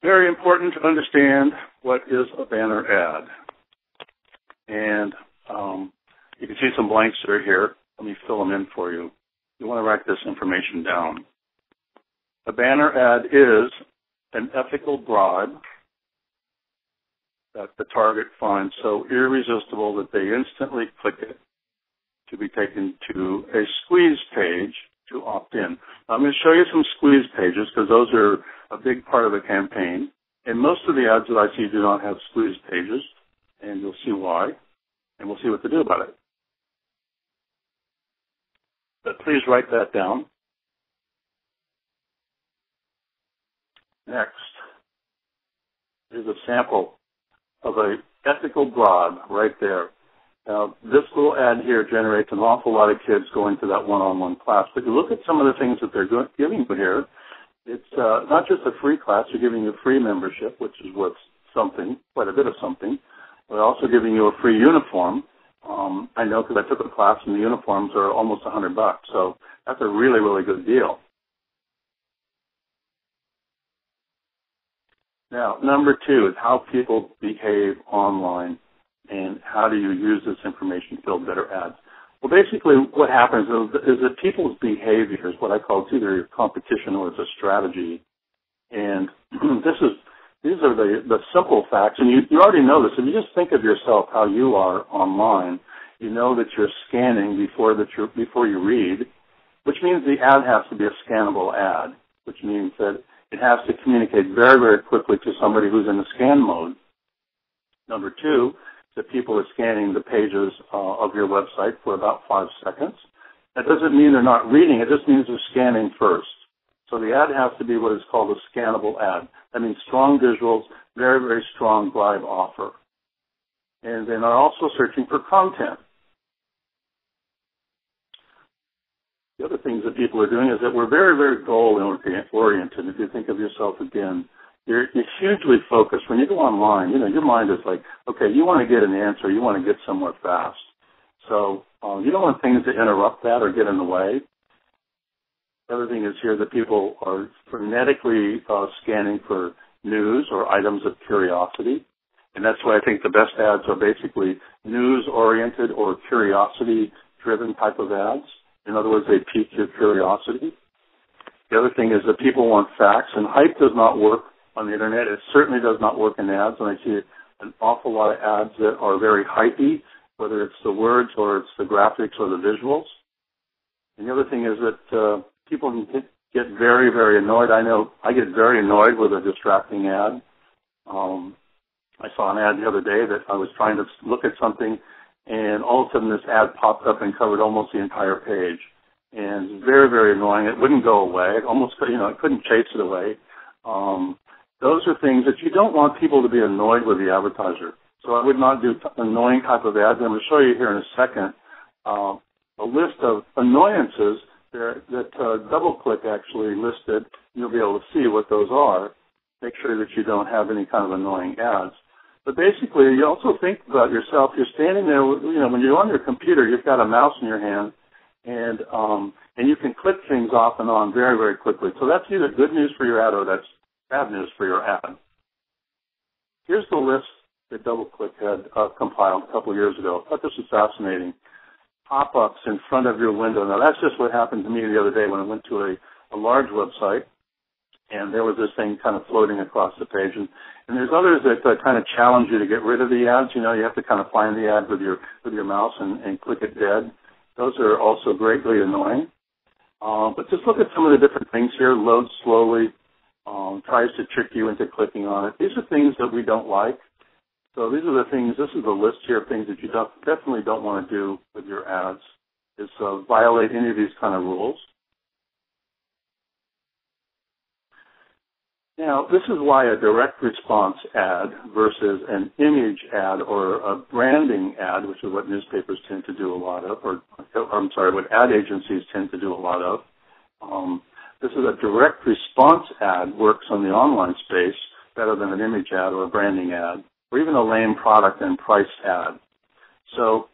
very important to understand what is a banner ad. And you can see some blanks that are here. Let me fill them in for you. You want to write this information down. A banner ad is an ethical bribe that the target finds so irresistible that they instantly click it to be taken to a squeeze page to opt in. I'm going to show you some squeeze pages because those are a big part of the campaign. And most of the ads that I see do not have squeeze pages, and you'll see why, and we'll see what to do about it. But please write that down. Next is a sample of an ethical bribe right there. Now, this little ad here generates an awful lot of kids going to that one-on-one class. But you look at some of the things that they're giving you here. It's not just a free class. They're giving you a free membership, which is worth something, quite a bit of something. They're also giving you a free uniform. I know because I took a class and the uniforms are almost $100. So that's a really, really good deal. Now, number 2 is how people behave online and how do you use this information to build better ads. Well, basically what happens is that people's behavior is what I call it's either a competition or it's a strategy. And these are the simple facts. And you already know this. If you just think of yourself how you are online, you know that you're scanning before you read, which means the ad has to be a scannable ad, which means that it has to communicate very, very quickly to somebody who's in the scan mode. Number 2, that people are scanning the pages of your website for about 5 seconds. That doesn't mean they're not reading. It just means they're scanning first. So the ad has to be what is called a scannable ad. That means strong visuals, very, very strong bribe offer. And then are also searching for content. The other things that people are doing is that we're very, very goal-oriented. If you think of yourself again, you're hugely focused. When you go online, your mind is like, okay, you want to get an answer. You want to get somewhere fast. So you don't want things to interrupt that or get in the way. The other thing is here that people are frenetically scanning for news or items of curiosity. And that's why I think the best ads are basically news-oriented or curiosity-driven type of ads. In other words, they pique your curiosity. The other thing is that people want facts, and hype does not work on the Internet. It certainly does not work in ads, and I see an awful lot of ads that are very hypey, whether it's the words or it's the graphics or the visuals. And the other thing is that people can get very, very annoyed. I know I get very annoyed with a distracting ad. I saw an ad the other day that I was trying to look at something, and all of a sudden this ad popped up and covered almost the entire page. And it's very, very annoying. It wouldn't go away. It almost, I couldn't chase it away. Those are things that you don't want people to be annoyed with the advertiser. So I would not do annoying type of ads. I'm going to show you here in a second a list of annoyances that DoubleClick actually listed. You'll be able to see what those are. Make sure that you don't have any kind of annoying ads. But basically, you also think about yourself. You're standing there, when you're on your computer, you've got a mouse in your hand, and you can click things off and on very, very quickly. So that's either good news for your ad or that's bad news for your ad. Here's the list that DoubleClick had compiled a couple of years ago. I thought this was fascinating. Pop-ups in front of your window. Now, that's just what happened to me the other day when I went to a large website, and there was this thing kind of floating across the page. And there's others that kind of challenge you to get rid of the ads. You have to kind of find the ad with your mouse and click it dead. Those are also greatly annoying. But just look at some of the different things here. Load slowly, tries to trick you into clicking on it. These are things that we don't like. So these are the things, this is a list here of things that you definitely don't want to do with your ads, is violate any of these kind of rules. Now, this is why a direct response ad versus an image ad or a branding ad, which is what newspapers tend to do a lot of, what ad agencies tend to do a lot of. This is a direct response ad works on the online space better than an image ad or a branding ad, or even a lame product and price ad. So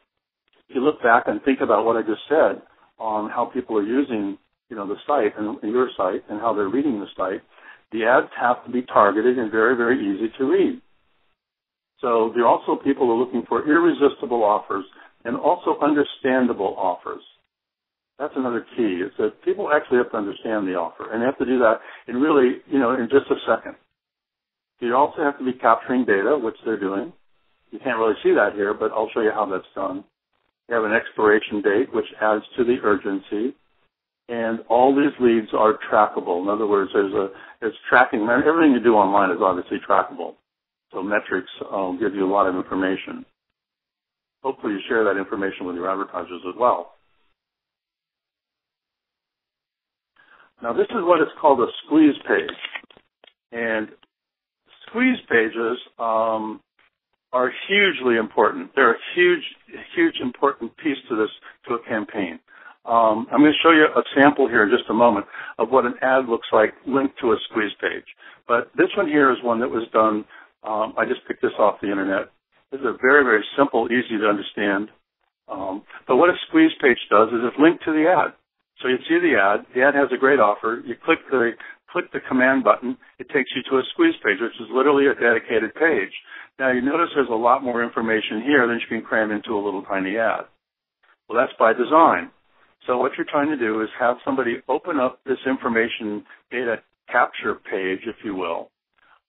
if you look back and think about what I just said on how people are using, the site and your site and how they're reading the site, The ads have to be targeted and very, very easy to read. So there are also people who are looking for irresistible offers and also understandable offers. That's another key, is that people actually have to understand the offer, and they have to do that in really, in just a second. You also have to be capturing data, which they're doing. You can't really see that here, but I'll show you how that's done. You have an expiration date, which adds to the urgency, and all these leads are trackable. In other words, there's tracking. Everything you do online is obviously trackable. So metrics give you a lot of information. Hopefully you share that information with your advertisers as well. Now this is what is called a squeeze page. And squeeze pages are hugely important. They're a huge important piece to a campaign. I'm going to show you a sample here in just a moment of what an ad looks like linked to a squeeze page. But this one here is one that was done, I just picked this off the internet. This is a very, very simple, easy to understand. But what a squeeze page does is it's linked to the ad. So you see the ad has a great offer, you click the command button, it takes you to a squeeze page, which is literally a dedicated page. Now you notice there's a lot more information here than you can cram into a little tiny ad. Well, that's by design. So what you're trying to do is have somebody open up this information data capture page, if you will.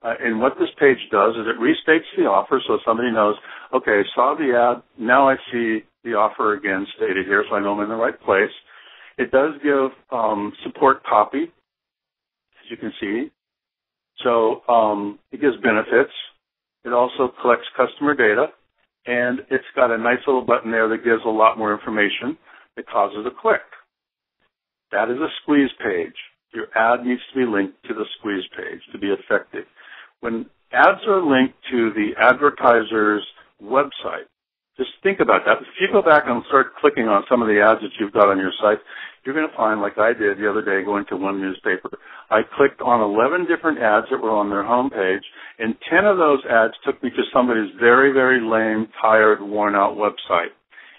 And what this page does is it restates the offer so somebody knows, okay, I saw the ad, now I see the offer again stated here, so I know I'm in the right place. It does give support copy, as you can see. So it gives benefits. It also collects customer data, and it's got a nice little button there that gives a lot more information. It causes a click. That is a squeeze page. Your ad needs to be linked to the squeeze page to be effective. When ads are linked to the advertiser's website, just think about that. If you go back and start clicking on some of the ads that you've got on your site, you're going to find, like I did the other day going to one newspaper, I clicked on 11 different ads that were on their homepage, and 10 of those ads took me to somebody's very, very lame, tired, worn-out website.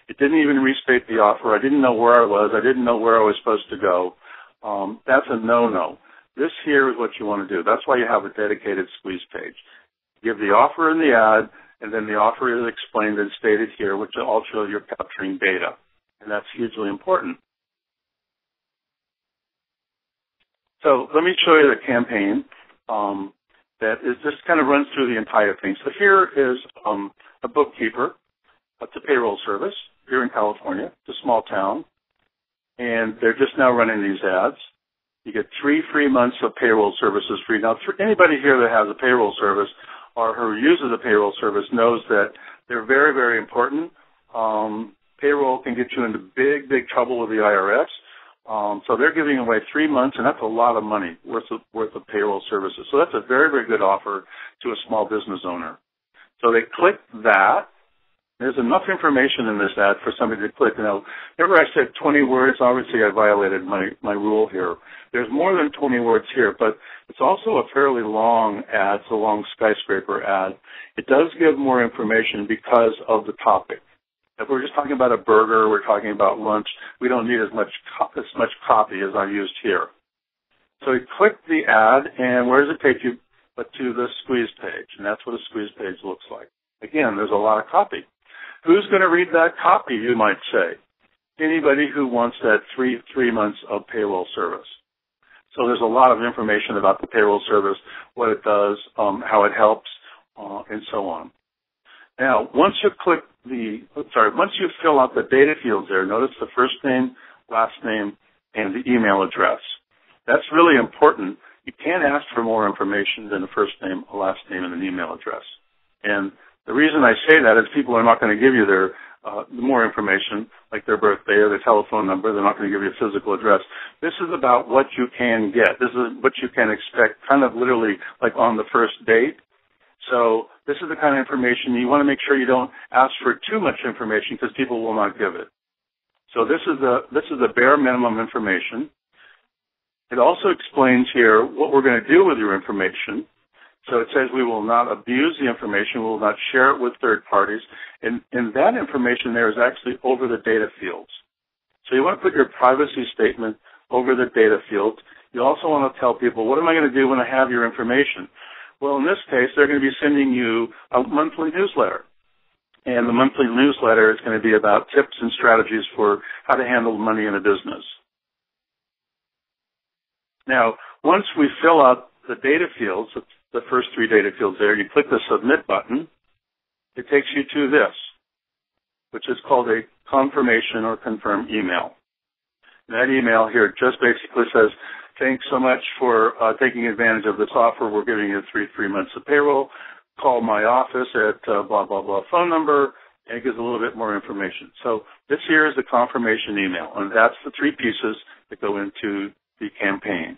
It didn't even restate the offer. I didn't know where I was. I didn't know where I was supposed to go. That's a no-no. This here is what you want to do. That's why you have a dedicated squeeze page. Give the offer in the ad, and then the offer is explained and stated here, which all shows you're capturing data. And that's hugely important. So let me show you the campaign that is just kind of runs through the entire thing. So here is a bookkeeper. It's a payroll service here in California. It's a small town. And they're just now running these ads. You get 3 free months of payroll services free. Now, anybody here that has a payroll service or who uses a payroll service knows that they're very, very important. Payroll can get you into big, big trouble with the IRS. So they're giving away 3 months, and that's a lot of money worth of payroll services. So that's a very, very good offer to a small business owner. So they click that. There's enough information in this ad for somebody to click. Now, remember I said 20 words? Obviously, I violated my rule here. There's more than 20 words here, but it's also a fairly long ad. It's a long skyscraper ad. It does give more information because of the topic. If we're just talking about a burger, we're talking about lunch, we don't need as much copy as I used here. So you click the ad, and where does it take you? But to the squeeze page, and that's what a squeeze page looks like. Again, there's a lot of copy. Who's going to read that copy, you might say? Anybody who wants that three months of payroll service. So there's a lot of information about the payroll service, what it does, how it helps, and so on. Now, once you fill out the data fields there, notice the first name, last name, and the email address. That's really important. You can't ask for more information than a first name, a last name, and an email address. And the reason I say that is people are not going to give you their more information, like their birthday or their telephone number. They're not going to give you a physical address. This is about what you can get. This is what you can expect, kind of literally like on the first date. So this is the kind of information you want to make sure you don't ask for too much information because people will not give it. So this is the bare minimum information. It also explains here what we're going to do with your information. So it says we will not abuse the information, we will not share it with third parties, and that information there is actually over the data fields. So you want to put your privacy statement over the data fields. You also want to tell people, what am I going to do when I have your information? Well, in this case, they're going to be sending you a monthly newsletter. And the monthly newsletter is going to be about tips and strategies for how to handle money in a business. Now, once we fill out the data fields, the first 3 data fields there, you click the Submit button. It takes you to this, which is called a confirmation or confirm email. And that email here just basically says, thanks so much for taking advantage of this offer. We're giving you three months of payroll. Call my office at blah, blah, blah phone number, and it gives a little bit more information. So this here is the confirmation email, and that's the 3 pieces that go into the campaign.